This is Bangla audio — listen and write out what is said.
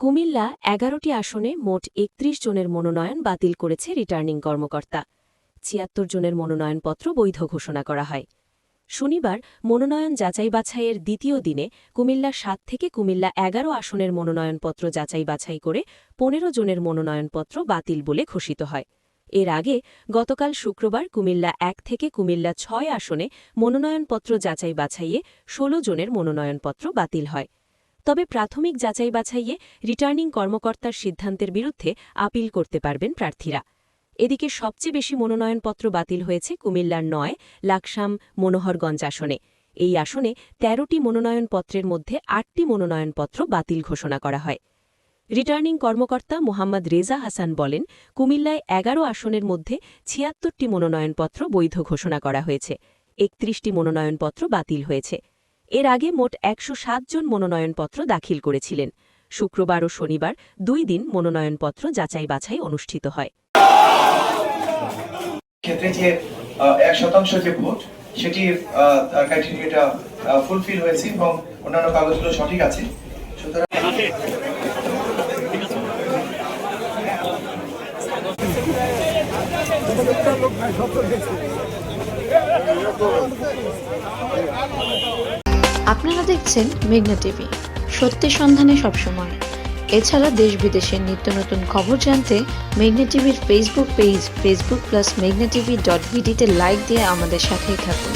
কুমিল্লা ১১টি আসনে মোট ৩১ জনের মনোনয়ন বাতিল করেছে রিটার্নিং কর্মকর্তা। ৭৬ জনের মনোনয়নপত্র বৈধ ঘোষণা করা হয়। শনিবার মনোনয়ন যাচাই-বাছাইয়ের দ্বিতীয় দিনে কুমিল্লা ৭ থেকে কুমিল্লা ১১ আসনের মনোনয়নপত্র যাচাই-বাছাই করে ১৫ জনের মনোনয়নপত্র বাতিল বলে ঘোষিত হয়। এর আগে গতকাল শুক্রবার কুমিল্লা ১ থেকে কুমিল্লা ৬ আসনে মনোনয়নপত্র যাচাই-বাছাইয়ে ১৬ জনের মনোনয়নপত্র বাতিল হয়। তবে প্রাথমিক যাচাই-বাছাইয়ে রিটার্নিং কর্মকর্তার সিদ্ধান্তের বিরুদ্ধে আপিল করতে পারবেন প্রার্থীরা। এদিকে সবচেয়ে বেশি মনোনয়নপত্র বাতিল হয়েছে কুমিল্লার ৯ লাকসাম মনোহরগঞ্জ আসনে। এই আসনে ১৩টি মনোনয়নপত্রের মধ্যে ৮টি মনোনয়নপত্র বাতিল ঘোষণা করা হয়। রিটার্নিং কর্মকর্তা মোহাম্মদ রেজা হাসান বলেন, কুমিল্লায় ১১ আসনের মধ্যে ৭৬টি মনোনয়নপত্র বৈধ ঘোষণা করা হয়েছে, ৩১টি মনোনয়নপত্র বাতিল হয়েছে। এর আগে মোট ১০৭ জন মনোনয়নপত্র দাখিল করেছিলেন। শুক্রবার ও শনিবার ২ দিন মনোনয়নপত্র যাচাই-বাছাই অনুষ্ঠিত হয়। ক্ষেত্রে যে ১% যে ভোট সেটি ক্রাইটেরিয়াটা ফুলফিল হয়েছে এবং অন্যান্য কাগজগুলো সঠিক আছে। সুতরাং আপনারা দেখছেন মেঘনা টিভি, সত্যি সন্ধানে সবসময়। এছাড়া দেশ বিদেশের নিত্য নতুন খবর জানতে মেঘনা টিভির ফেসবুক পেজ facebook+meghna tv.bd তে লাইক দিয়ে আমাদের সাথেই থাকুন।